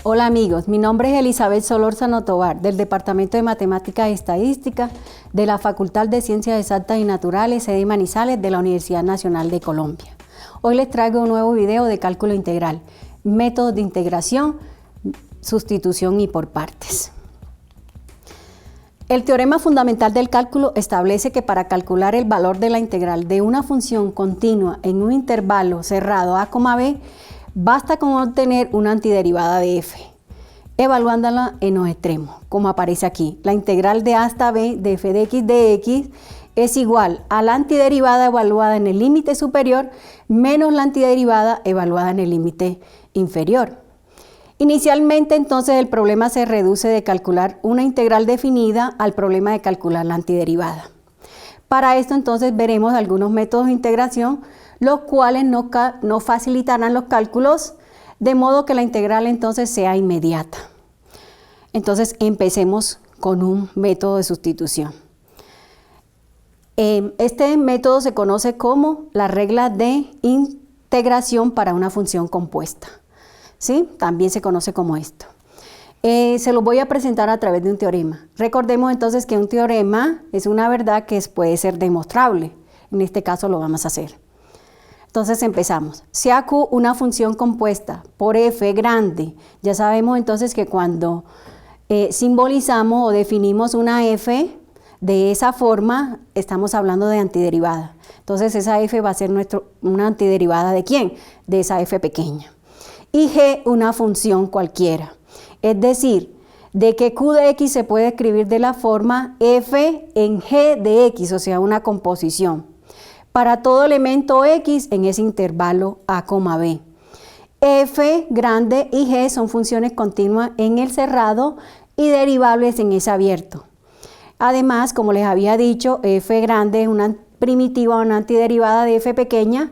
Hola amigos, mi nombre es Elizabeth Solórzano Tovar, del Departamento de Matemáticas y Estadística de la Facultad de Ciencias Exactas y Naturales, sede Manizales, de la Universidad Nacional de Colombia. Hoy les traigo un nuevo video de cálculo integral, métodos de integración, sustitución y por partes. El teorema fundamental del cálculo establece que para calcular el valor de la integral de una función continua en un intervalo cerrado a, b, basta con obtener una antiderivada de f, evaluándola en los extremos, como aparece aquí. La integral de a hasta b de f de x es igual a la antiderivada evaluada en el límite superior menos la antiderivada evaluada en el límite inferior. Inicialmente, entonces, el problema se reduce de calcular una integral definida al problema de calcular la antiderivada. Para esto, entonces, veremos algunos métodos de integración, los cuales no facilitarán los cálculos, de modo que la integral entonces sea inmediata. Entonces, empecemos con un método de sustitución. Este método se conoce como la regla de integración para una función compuesta, ¿sí? También se conoce como esto. Se lo voy a presentar a través de un teorema. Recordemos entonces que un teorema es una verdad que puede ser demostrable. En este caso lo vamos a hacer. Entonces empezamos. Sea Q una función compuesta por f grande, ya sabemos entonces que cuando simbolizamos o definimos una f de esa forma, estamos hablando de antiderivada. Entonces esa f va a ser una antiderivada ¿de quién? De esa f pequeña. Y g una función cualquiera. Es decir, de que q de x se puede escribir de la forma f en g de x, o sea, una composición, para todo elemento x en ese intervalo a, b. F grande y g son funciones continuas en el cerrado y derivables en ese abierto. Además, como les había dicho, f grande es una primitiva o una antiderivada de f pequeña.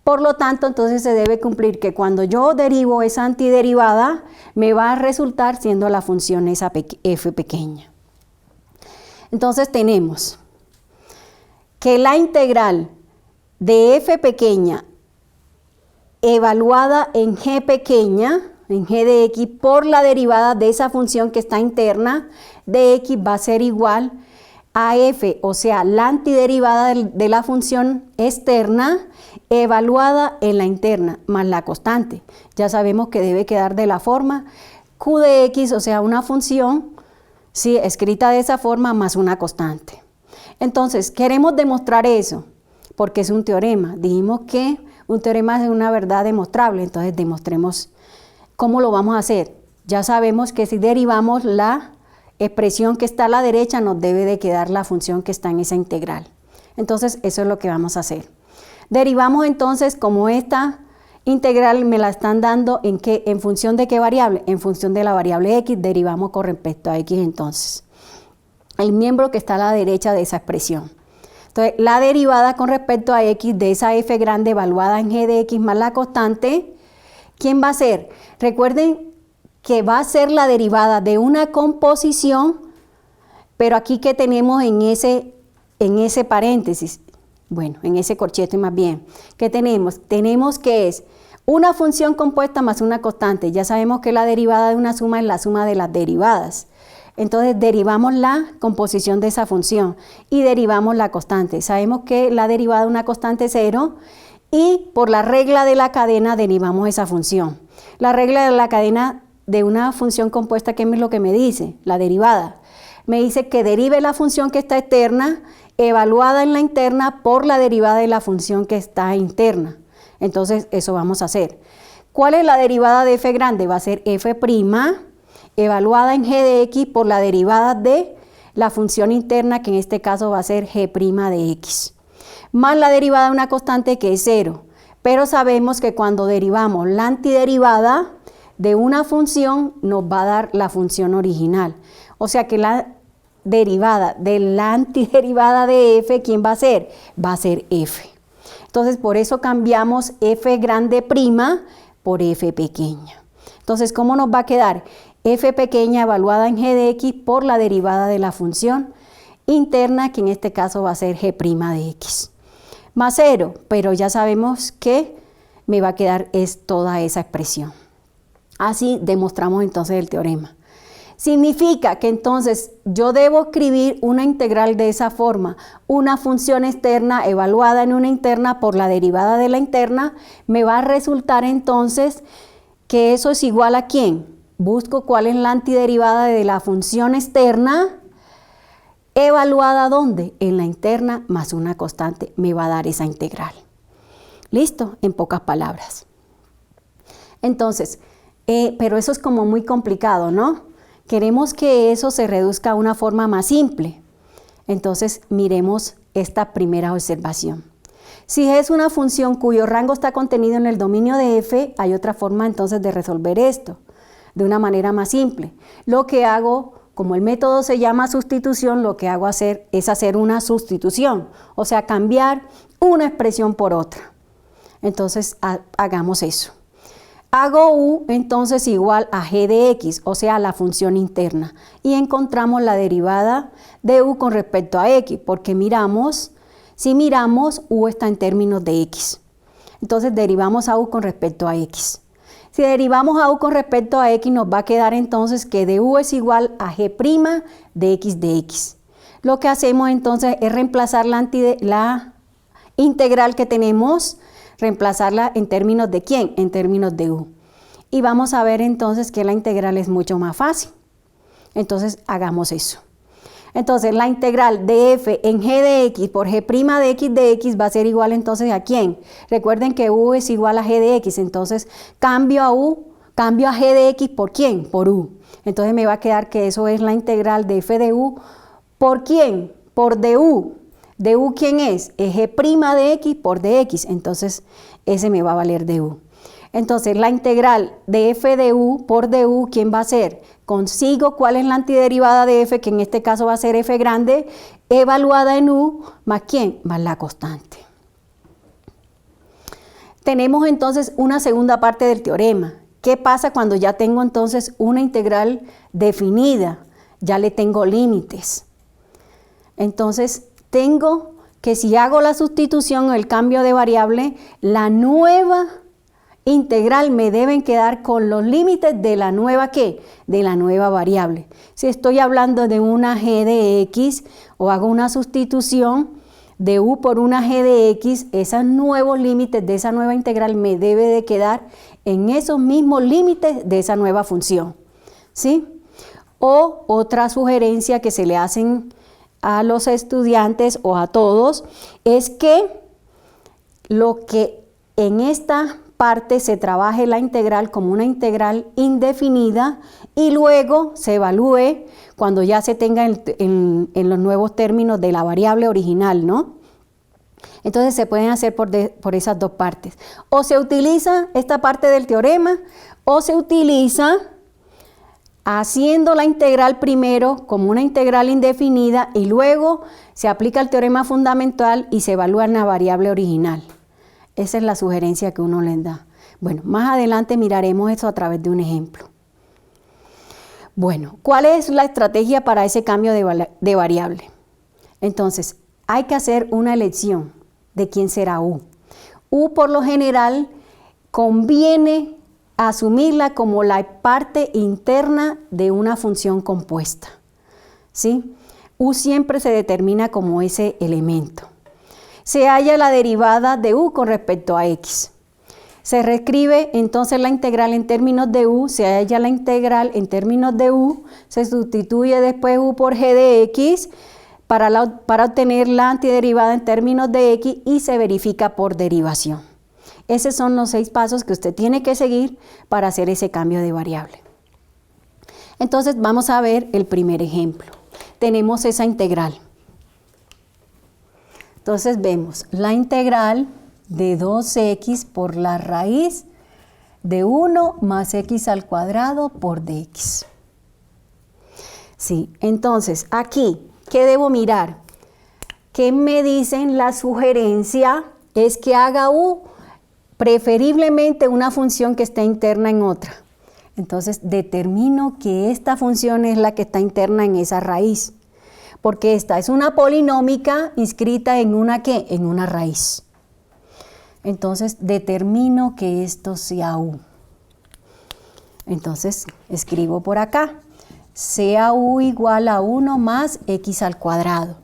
Por lo tanto, entonces se debe cumplir que cuando yo derivo esa antiderivada, me va a resultar siendo la función esa f pequeña. Entonces tenemos que la integral de f pequeña evaluada en g pequeña, en g de x, por la derivada de esa función que está interna de x va a ser igual a f, o sea, la antiderivada de la función externa evaluada en la interna, más la constante. Ya sabemos que debe quedar de la forma q de x, o sea, una función, ¿sí?, escrita de esa forma, más una constante. Entonces, queremos demostrar eso, porque es un teorema. Dijimos que un teorema es una verdad demostrable, entonces demostremos cómo lo vamos a hacer. Ya sabemos que si derivamos la expresión que está a la derecha, nos debe de quedar la función que está en esa integral. Entonces, eso es lo que vamos a hacer. Derivamos entonces, como esta integral me la están dando, ¿en función de qué variable? En función de la variable x, derivamos con respecto a x entonces. El miembro que está a la derecha de esa expresión. Entonces, la derivada con respecto a x de esa f grande evaluada en g de x más la constante, ¿quién va a ser? Recuerden que va a ser la derivada de una composición, pero aquí que tenemos en ese paréntesis, bueno, en ese corchete más bien, ¿qué tenemos? Tenemos que es una función compuesta más una constante. Ya sabemos que la derivada de una suma es la suma de las derivadas. Entonces derivamos la composición de esa función y derivamos la constante. Sabemos que la derivada de una constante es 0 y por la regla de la cadena derivamos esa función. La regla de la cadena de una función compuesta, ¿qué es lo que me dice? La derivada. Me dice que derive la función que está externa evaluada en la interna por la derivada de la función que está interna. Entonces eso vamos a hacer. ¿Cuál es la derivada de f grande? Va a ser f' evaluada en g de x por la derivada de la función interna, que en este caso va a ser g' de x, más la derivada de una constante que es 0. Pero sabemos que cuando derivamos la antiderivada de una función nos va a dar la función original. O sea que la derivada de la antiderivada de f, ¿quién va a ser? Va a ser f. Entonces por eso cambiamos f grande prima por f pequeña. Entonces, ¿cómo nos va a quedar? F pequeña evaluada en g de x por la derivada de la función interna, que en este caso va a ser g' de x, más 0, pero ya sabemos que me va a quedar es toda esa expresión. Así demostramos entonces el teorema. Significa que entonces yo debo escribir una integral de esa forma. Una función externa evaluada en una interna por la derivada de la interna me va a resultar entonces que eso es igual a ¿quién? Busco cuál es la antiderivada de la función externa evaluada ¿dónde? En la interna más una constante me va a dar esa integral. ¿Listo? En pocas palabras. Entonces, pero eso es como muy complicado, ¿no? Queremos que eso se reduzca a una forma más simple. Entonces, miremos esta primera observación. Si es una función cuyo rango está contenido en el dominio de f, hay otra forma entonces de resolver esto, de una manera más simple. Lo que hago, como el método se llama sustitución, lo que hago es hacer una sustitución, o sea, cambiar una expresión por otra. Entonces, hagamos eso. Hago u entonces igual a g de x, o sea, la función interna, y encontramos la derivada de u con respecto a x, porque si miramos, u está en términos de x. Entonces derivamos a u con respecto a x. Si derivamos a u con respecto a x, nos va a quedar entonces que de u es igual a g' de x. Lo que hacemos entonces es reemplazar la integral que tenemos, reemplazarla en términos de ¿quién? En términos de u. Y vamos a ver entonces que la integral es mucho más fácil. Entonces hagamos eso. Entonces la integral de f en g de x por g' de x va a ser igual entonces ¿a quién? Recuerden que u es igual a g de x, entonces cambio a g de x por ¿quién? Por u. Entonces me va a quedar que eso es la integral de f de u. ¿Por quién? Por du. ¿Du quién es? Es g' de x por dx, entonces ese me va a valer du. Entonces la integral de f de u por du, ¿quién va a ser? Consigo cuál es la antiderivada de f, que en este caso va a ser f grande, evaluada en u, más ¿quién? Más la constante. Tenemos entonces una segunda parte del teorema. ¿Qué pasa cuando ya tengo entonces una integral definida? Ya le tengo límites. Entonces tengo que si hago la sustitución o el cambio de variable, la nueva integral me deben quedar con los límites de la nueva ¿qué? De la nueva variable. Si estoy hablando de una g de x o hago una sustitución de u por una g de x, esos nuevos límites de esa nueva integral me debe de quedar en esos mismos límites de esa nueva función, ¿sí? O otra sugerencia que se le hacen a los estudiantes o a todos es que lo que en esta parte se trabaje la integral como una integral indefinida y luego se evalúe cuando ya se tenga en los nuevos términos de la variable original, ¿no? Entonces se pueden hacer por esas dos partes. O se utiliza esta parte del teorema o se utiliza haciendo la integral primero como una integral indefinida y luego se aplica el teorema fundamental y se evalúa en la variable original. Esa es la sugerencia que uno les da. Bueno, más adelante miraremos eso a través de un ejemplo. Bueno, ¿cuál es la estrategia para ese cambio de variable? Entonces, hay que hacer una elección de quién será u. U por lo general conviene asumirla como la parte interna de una función compuesta, ¿sí? U siempre se determina como ese elemento. Se halla la derivada de u con respecto a x. Se reescribe entonces la integral en términos de u, se halla la integral en términos de u, se sustituye después u por g de x para obtener la antiderivada en términos de x y se verifica por derivación. Esos son los 6 pasos que usted tiene que seguir para hacer ese cambio de variable. Entonces vamos a ver el primer ejemplo. Tenemos esa integral. Entonces vemos la integral de 2x por la raíz de 1 más x al cuadrado por dx. Sí, entonces aquí, ¿qué debo mirar? ¿Qué me dicen? La sugerencia es que haga u preferiblemente una función que esté interna en otra. Entonces determino que esta función es la que está interna en esa raíz, porque esta es una polinómica inscrita en una ¿qué? En una raíz. Entonces determino que esto sea u. Entonces escribo por acá, sea u igual a 1 más x al cuadrado.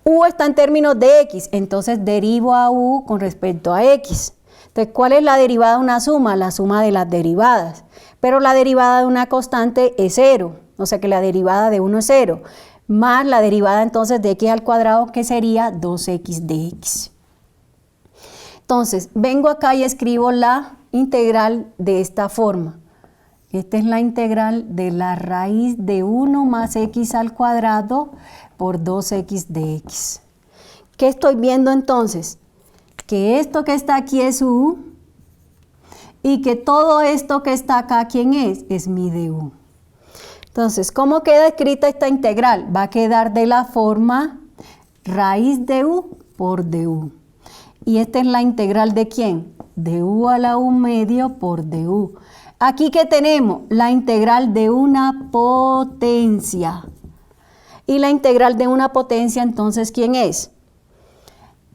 U está en términos de x, entonces derivo a u con respecto a x. Entonces, ¿cuál es la derivada de una suma? La suma de las derivadas. Pero la derivada de una constante es 0, o sea que la derivada de 1 es 0, más la derivada entonces de x al cuadrado, que sería 2x de x. Entonces, vengo acá y escribo la integral de esta forma. Esta es la integral de la raíz de 1 más x al cuadrado por 2x de x. ¿Qué estoy viendo entonces? Que esto que está aquí es u y que todo esto que está acá, ¿quién es? Es mi du. Entonces, ¿cómo queda escrita esta integral? Va a quedar de la forma raíz de u por du. Y esta es la integral de ¿quién? De u a la u medio por du. Aquí que tenemos la integral de una potencia. Y la integral de una potencia, entonces, ¿quién es?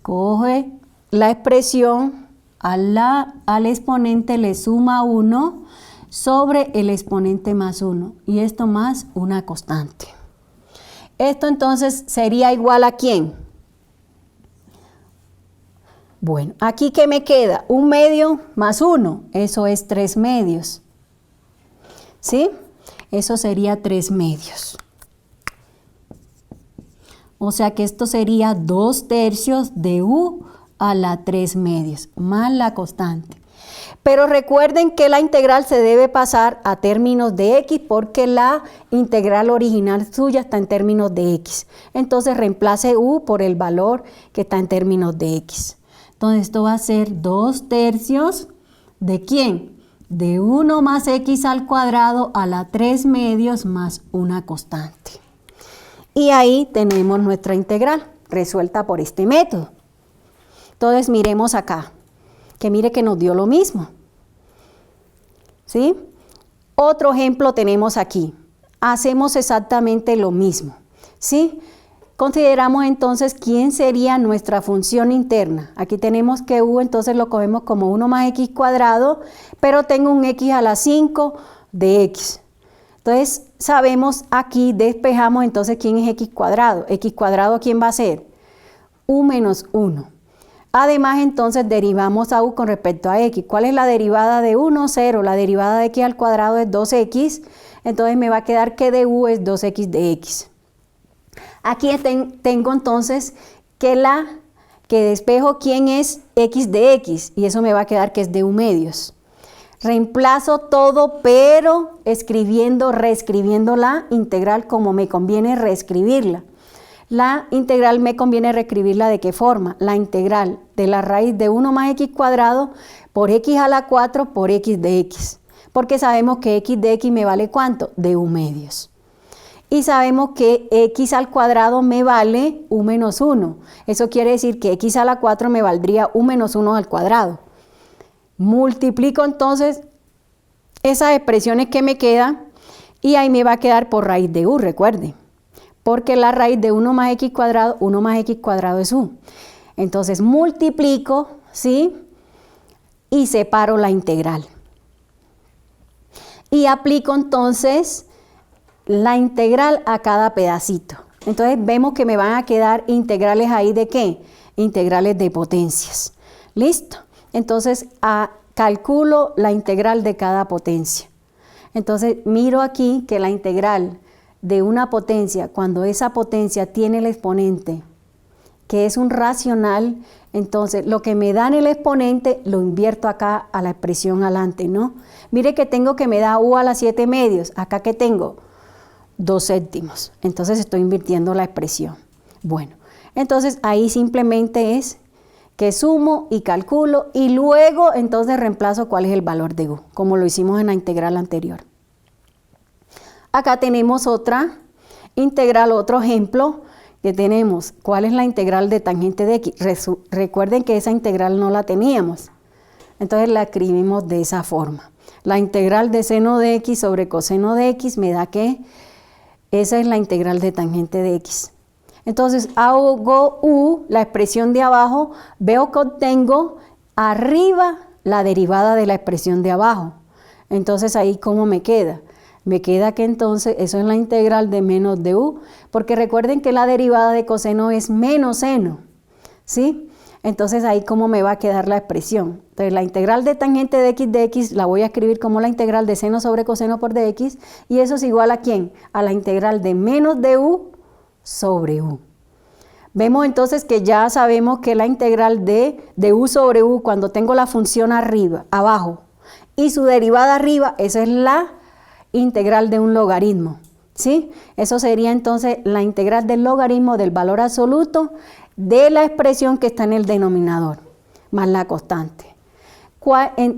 Coge la expresión, al exponente le suma 1 sobre el exponente más 1. Y esto más una constante. Esto entonces sería igual a ¿quién? Bueno, aquí ¿qué me queda? 1 medio más 1, eso es 3 medios. ¿Sí? Eso sería 3 medios. O sea que esto sería 2 tercios de u a la 3 medios, más la constante. Pero recuerden que la integral se debe pasar a términos de x porque la integral original suya está en términos de x. Entonces reemplace u por el valor que está en términos de x. Entonces esto va a ser 2 tercios de ¿quién? De 1 más x al cuadrado a la 3 medios más una constante. Y ahí tenemos nuestra integral resuelta por este método. Entonces miremos acá, que mire que nos dio lo mismo. ¿Sí? Otro ejemplo tenemos aquí. Hacemos exactamente lo mismo. ¿Sí? Consideramos entonces quién sería nuestra función interna. Aquí tenemos que u, entonces lo cogemos como 1 más x cuadrado, pero tengo un x a la 5 de x. Entonces sabemos aquí, despejamos entonces quién es x cuadrado. X cuadrado, ¿quién va a ser? U menos 1. Además entonces derivamos a u con respecto a x. ¿Cuál es la derivada de 1? 0. La derivada de x al cuadrado es 2x. Entonces me va a quedar que de u es 2x de x. Aquí tengo entonces que despejo quién es x de x y eso me va a quedar que es de u medios. Reemplazo todo pero reescribiendo la integral como me conviene reescribirla. La integral me conviene reescribirla ¿de qué forma? La integral de la raíz de 1 más x cuadrado por x a la 4 por x de x. Porque sabemos que x de x me vale ¿cuánto? De u medios. Y sabemos que x al cuadrado me vale u menos 1. Eso quiere decir que x a la 4 me valdría u menos 1 al cuadrado. Multiplico entonces esas expresiones que me quedan y ahí me va a quedar por raíz de u, recuerden. Porque la raíz de 1 más x cuadrado es u. Entonces multiplico, ¿sí? Y separo la integral. Y aplico entonces la integral a cada pedacito. Entonces vemos que me van a quedar integrales ahí de ¿qué? Integrales de potencias. ¿Listo? Entonces calculo la integral de cada potencia. Entonces miro aquí que la integral de una potencia, cuando esa potencia tiene el exponente, que es un racional, entonces lo que me da en el exponente lo invierto acá a la expresión adelante, ¿no? Mire que tengo que me da u a la 7 medios, acá que tengo 2 séptimos, entonces estoy invirtiendo la expresión. Bueno, entonces ahí simplemente es que sumo y calculo y luego entonces reemplazo cuál es el valor de u, como lo hicimos en la integral anterior. Acá tenemos otra integral, otro ejemplo que tenemos. ¿Cuál es la integral de tangente de x? Recuerden que esa integral no la teníamos. Entonces la escribimos de esa forma. La integral de seno de x sobre coseno de x me da que esa es la integral de tangente de x. Entonces hago u, la expresión de abajo, veo que obtengo arriba la derivada de la expresión de abajo. Entonces ahí ¿cómo me queda? Me queda que entonces eso es la integral de menos de u, porque recuerden que la derivada de coseno es menos seno, ¿sí? Entonces ahí ¿cómo me va a quedar la expresión? Entonces la integral de tangente de x la voy a escribir como la integral de seno sobre coseno por dx, y eso es igual ¿a quién? A la integral de menos de u sobre u. Vemos entonces que ya sabemos que la integral de u sobre u, cuando tengo la función abajo, y su derivada arriba, esa es la integral de un logaritmo, ¿sí? Eso sería entonces la integral del logaritmo del valor absoluto de la expresión que está en el denominador, más la constante.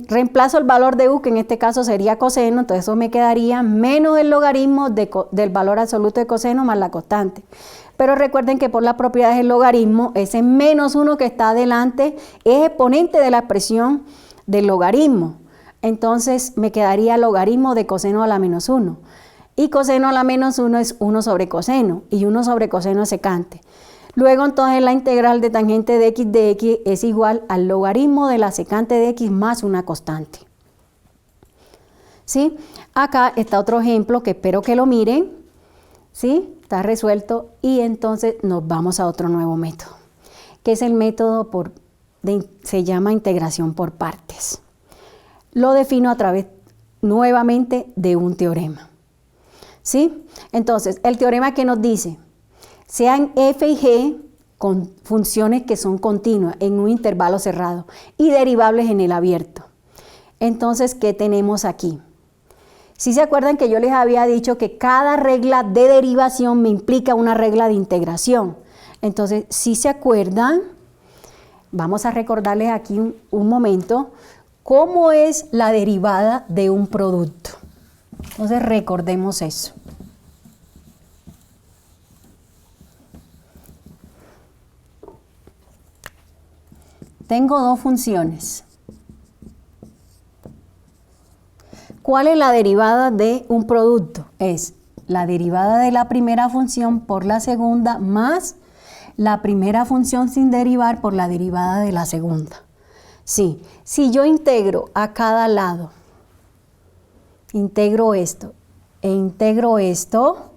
Reemplazo el valor de u, que en este caso sería coseno, entonces eso me quedaría menos el logaritmo del valor absoluto de coseno más la constante. Pero recuerden que por las propiedades del logaritmo, ese menos 1 que está adelante es exponente de la expresión del logaritmo. Entonces me quedaría logaritmo de coseno a la menos 1. Y coseno a la menos 1 es 1 sobre coseno, y 1 sobre coseno es secante. Luego entonces la integral de tangente de x es igual al logaritmo de la secante de x más una constante. ¿Sí? Acá está otro ejemplo que espero que lo miren. ¿Sí? Está resuelto, y entonces nos vamos a otro nuevo método, que es el método se llama integración por partes. Lo defino a través nuevamente de un teorema. ¿Sí? Entonces, el teorema que nos dice, sean f y g con funciones que son continuas en un intervalo cerrado y derivables en el abierto. Entonces, ¿qué tenemos aquí? Si se acuerdan que yo les había dicho que cada regla de derivación me implica una regla de integración. Entonces, si se acuerdan, vamos a recordarles aquí un momento cómo es la derivada de un producto. Entonces, recordemos eso. Tengo dos funciones. ¿Cuál es la derivada de un producto? Es la derivada de la primera función por la segunda más la primera función sin derivar por la derivada de la segunda. Sí, si yo integro a cada lado, integro esto e integro esto,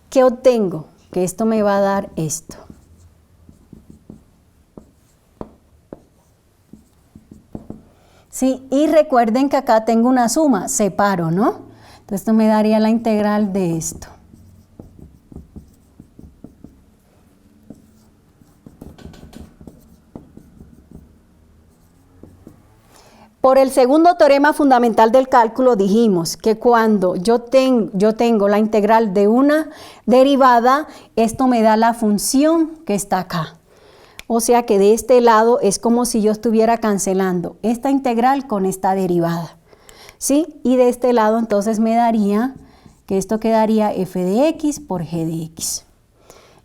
¿qué obtengo? Que esto me va a dar esto. Sí, y recuerden que acá tengo una suma, separo, ¿no? Entonces esto me daría la integral de esto. Por el segundo teorema fundamental del cálculo dijimos que cuando yo tengo la integral de una derivada, esto me da la función que está acá. O sea que de este lado es como si yo estuviera cancelando esta integral con esta derivada, ¿sí? Y de este lado entonces me daría que esto quedaría f de x por g de x.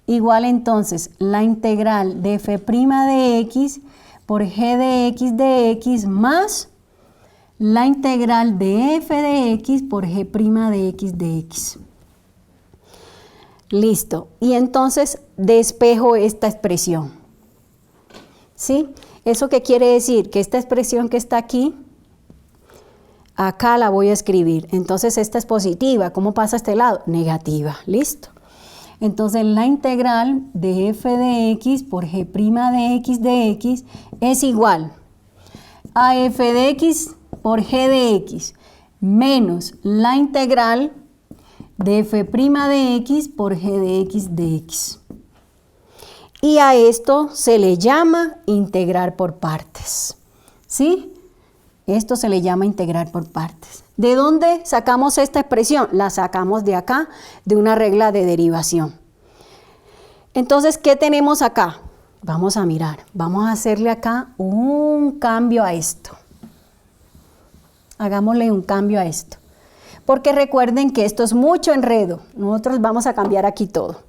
Igual entonces la integral de f' de x por g de x más la integral de f de x por g' de x. Listo. Y entonces despejo esta expresión. ¿Sí? ¿Eso qué quiere decir? Que esta expresión que está aquí, acá la voy a escribir. Entonces esta es positiva. ¿Cómo pasa a este lado? Negativa. Listo. Entonces la integral de f de x por g' de x es igual a f de x por g de x menos la integral de f' de x por g de x. Y a esto se le llama integrar por partes. ¿Sí? Esto se le llama integrar por partes. ¿De dónde sacamos esta expresión? La sacamos de acá, de una regla de derivación. Entonces, ¿qué tenemos acá? Vamos a mirar. Vamos a hacerle acá un cambio a esto. Hagámosle un cambio a esto. Porque recuerden que esto es mucho enredo. Nosotros vamos a cambiar aquí todo.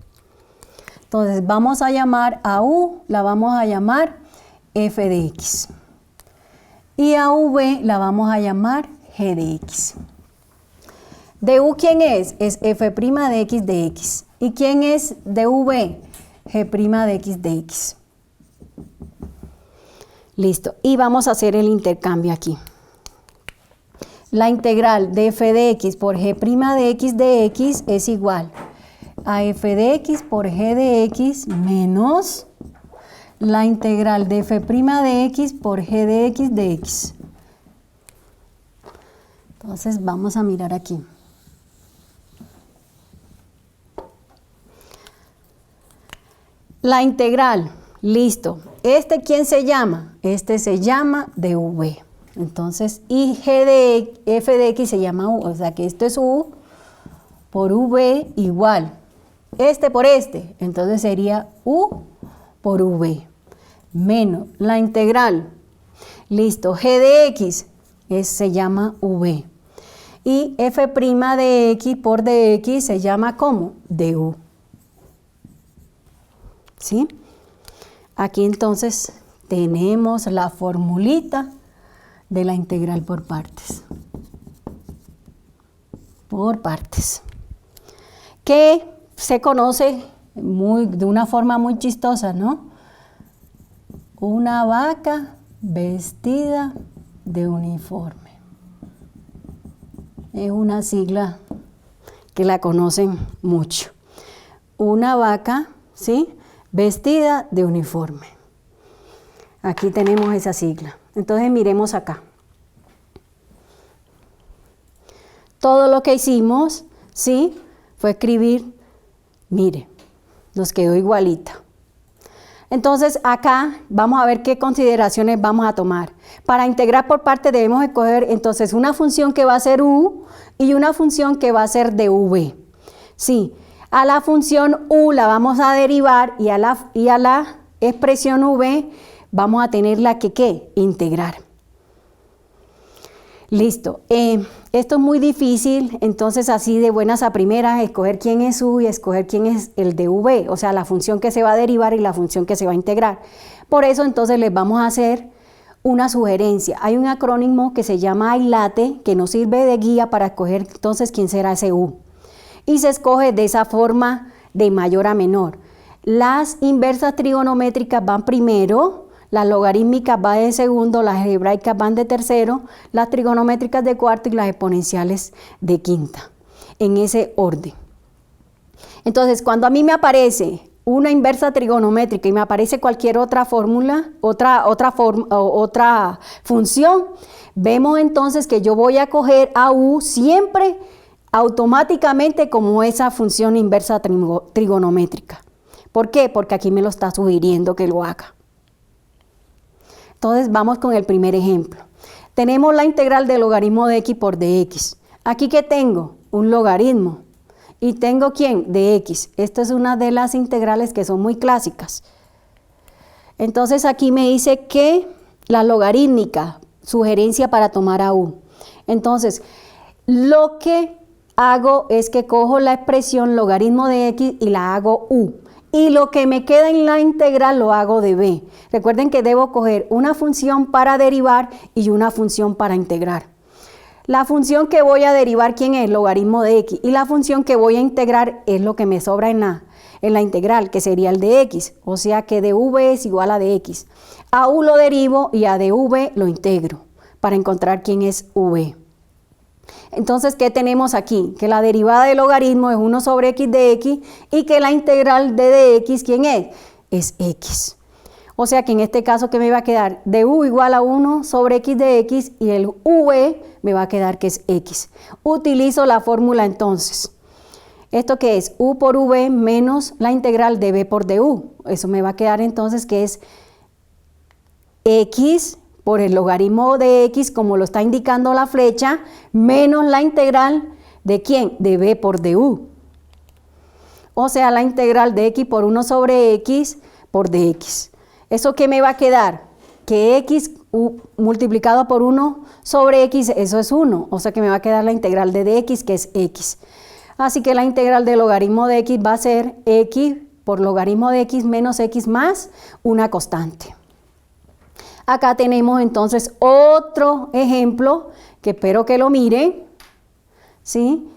Entonces vamos a llamar a u, la vamos a llamar f de x. Y a v la vamos a llamar g de x. ¿De u quién es? Es f' de x. ¿Y quién es de v? G' de x. Listo. Y vamos a hacer el intercambio aquí. la integral de f de x por g' de x es igual a f de x por g de x menos la integral de f' de x por g de x. Entonces vamos a mirar aquí. La integral, listo. ¿Este quién se llama? Este se llama dv. Entonces, y g de f de x se llama u, o sea que esto es u por v igual. Este por este, entonces sería u por v menos la integral. Listo, g de x se llama v. Y f' de x por dx se llama ¿cómo? du. ¿Sí? Aquí entonces tenemos la formulita de la integral por partes. Por partes. Que se conoce de una forma muy chistosa, ¿no? Una vaca vestida de uniforme. Es una sigla que la conocen mucho. Una vaca, ¿sí?, vestida de uniforme. Aquí tenemos esa sigla. Entonces miremos acá. Todo lo que hicimos, ¿sí?, fue escribir, mire, nos quedó igualita. Entonces acá vamos a ver qué consideraciones vamos a tomar. Para integrar por parte debemos escoger entonces una función que va a ser u y una función que va a ser dv. Sí, a la función u la vamos a derivar y a la expresión v vamos a tenerla que ¿qué? Integrar. Listo. Esto es muy difícil, entonces así de buenas a primeras, escoger quién es u y escoger quién es el dv, o sea, la función que se va a derivar y la función que se va a integrar. Por eso entonces les vamos a hacer una sugerencia. Hay un acrónimo que se llama ILATE, que nos sirve de guía para escoger entonces quién será ese u. Y se escoge de esa forma de mayor a menor. Las inversas trigonométricas van primero, las logarítmicas van de segundo, las algebraicas van de tercero, las trigonométricas de cuarto y las exponenciales de quinta, en ese orden. Entonces, cuando a mí me aparece una inversa trigonométrica y me aparece cualquier otra fórmula, otra función, vemos entonces que yo voy a coger a u siempre automáticamente como esa función inversa trigonométrica. ¿Por qué? Porque aquí me lo está sugiriendo que lo haga. Entonces vamos con el primer ejemplo. Tenemos la integral del logaritmo de x por dx. Aquí que tengo un logaritmo y tengo ¿quién? De x. Esta es una de las integrales que son muy clásicas. Entonces aquí me dice que la logarítmica, sugerencia para tomar a u. Entonces lo que hago es que cojo la expresión logaritmo de x y la hago u. Y lo que me queda en la integral lo hago de b. Recuerden que debo coger una función para derivar y una función para integrar. La función que voy a derivar, ¿quién es? Logaritmo de x. Y la función que voy a integrar es lo que me sobra en la integral, que sería el de x. O sea que dv es igual a dx. A u lo derivo y a dv lo integro para encontrar quién es v. Entonces, ¿qué tenemos aquí? Que la derivada del logaritmo es 1 sobre x de x y que la integral de dx, ¿quién es? Es x. O sea que en este caso, ¿qué me va a quedar? Du igual a 1 sobre x de x y el v me va a quedar que es x. Utilizo la fórmula entonces. ¿Esto qué es? U por v menos la integral de v por du. Eso me va a quedar entonces que es x por el logaritmo de x, como lo está indicando la flecha, menos la integral de ¿quién? De b por du. O sea, la integral de x por 1 sobre x por dx. ¿Eso qué me va a quedar? Que x multiplicado por 1 sobre x, eso es 1. O sea que me va a quedar la integral de dx, que es x. Así que la integral del logaritmo de x va a ser x por logaritmo de x menos x más una constante. Acá tenemos entonces otro ejemplo que espero que lo miren, ¿sí?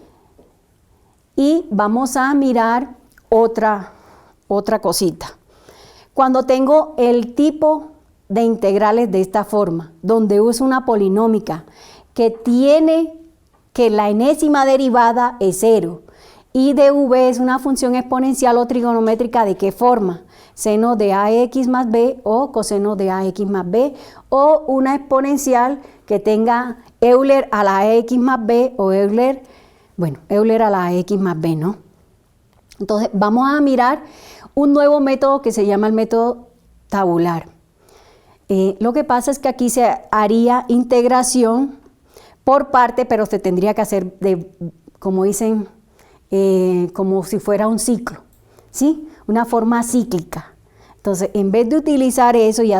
Y vamos a mirar otra cosita. Cuando tengo el tipo de integrales de esta forma, donde uso una polinómica que tiene que la enésima derivada es 0. Y de v es una función exponencial o trigonométrica, ¿de qué forma? Seno de ax más b o coseno de ax más b, o una exponencial que tenga Euler a la ax más b o Euler a la ax más b, ¿no? Entonces vamos a mirar un nuevo método que se llama el método tabular. Lo que pasa es que aquí se haría integración por parte, pero se tendría que hacer, como dicen, como si fuera un ciclo, ¿sí? Una forma cíclica. Entonces, en vez de utilizar eso y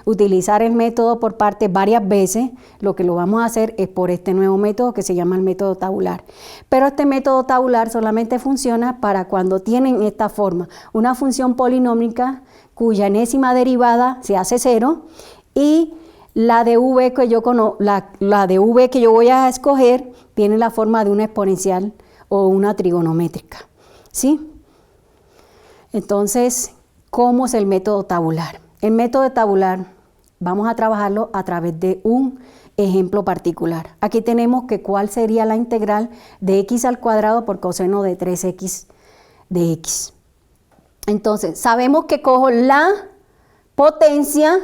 utilizar el método por partes varias veces, lo que lo vamos a hacer es por este nuevo método que se llama el método tabular. Pero este método tabular solamente funciona para cuando tienen esta forma, una función polinómica cuya enésima derivada se hace 0 y la de v que yo voy a escoger tiene la forma de una exponencial o una trigonométrica, ¿sí? Entonces, ¿cómo es el método tabular? El método tabular vamos a trabajarlo a través de un ejemplo particular. Aquí tenemos que cuál sería la integral de x al cuadrado por coseno de 3x de x. Entonces, sabemos que cojo la potencia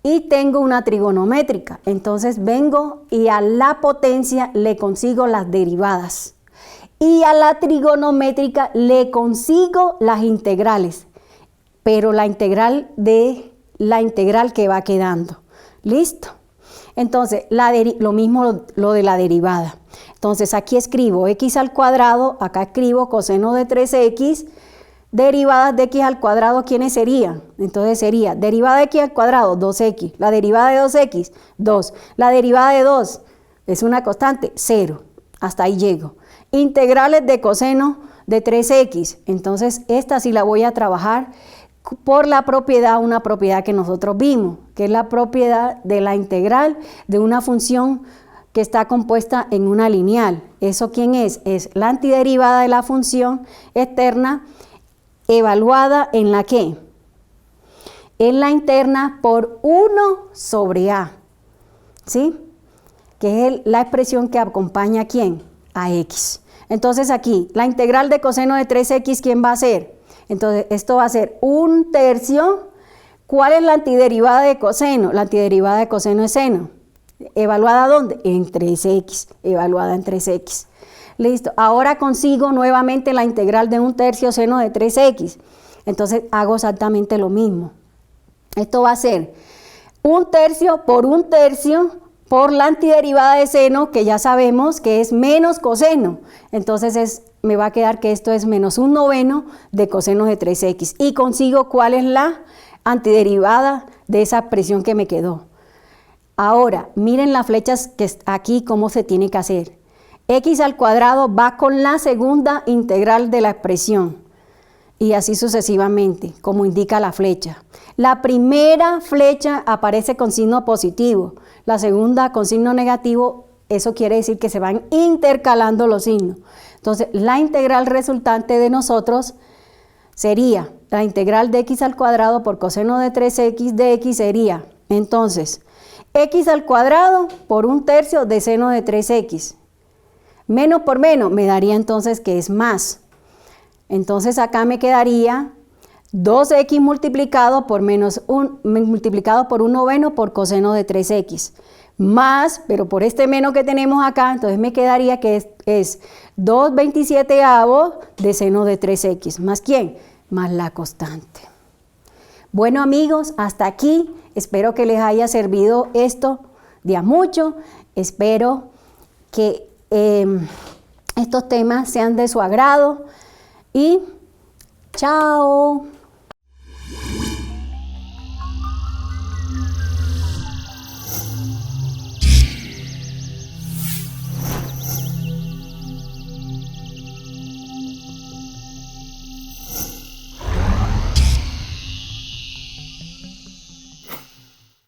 y tengo una trigonométrica. Entonces vengo y a la potencia le consigo las derivadas. Y a la trigonométrica le consigo las integrales. Pero la integral que va quedando. ¿Listo? Entonces, lo mismo lo de la derivada. Entonces, aquí escribo x al cuadrado, acá escribo coseno de 3x, derivadas de x al cuadrado, ¿quiénes serían? Entonces sería derivada de x al cuadrado, 2x. La derivada de 2x, 2. La derivada de 2 es una constante, 0. Hasta ahí llego. Integrales de coseno de 3x. Entonces, esta sí la voy a trabajar por la propiedad, una propiedad que nosotros vimos, que es la propiedad de la integral de una función que está compuesta en una lineal. ¿Eso quién es? Es la antiderivada de la función externa evaluada en la ¿qué? En la interna por 1 sobre a, ¿sí? Que es la expresión que acompaña ¿a quién? A x. Entonces aquí, la integral de coseno de 3x, ¿quién va a ser? Entonces, esto va a ser 1/3. ¿Cuál es la antiderivada de coseno? La antiderivada de coseno es seno. ¿Evaluada dónde? En 3x, evaluada en 3x. Listo, ahora consigo nuevamente la integral de 1/3 seno de 3x. Entonces, hago exactamente lo mismo. Esto va a ser 1/3 por 1/3 por la antiderivada de seno, que ya sabemos que es menos coseno. Entonces, me va a quedar que esto es menos 1/9 de coseno de 3x. Y consigo cuál es la antiderivada de esa expresión que me quedó. Ahora, miren las flechas que aquí cómo se tiene que hacer. X al cuadrado va con la segunda integral de la expresión. Y así sucesivamente, como indica la flecha. La primera flecha aparece con signo positivo, la segunda con signo negativo. Eso quiere decir que se van intercalando los signos. Entonces, la integral resultante de nosotros sería la integral de x al cuadrado por coseno de 3x de x sería, entonces, x al cuadrado por 1/3 de seno de 3x. Menos por menos me daría entonces que es más. Entonces, acá me quedaría 2x multiplicado por 1/9 por coseno de 3x. Más, pero por este menos que tenemos acá, entonces me quedaría que es 2/27 de seno de 3x. ¿Más quién? Más la constante. Bueno, amigos, hasta aquí. Espero que les haya servido esto de a mucho. Espero que estos temas sean de su agrado. Y chao.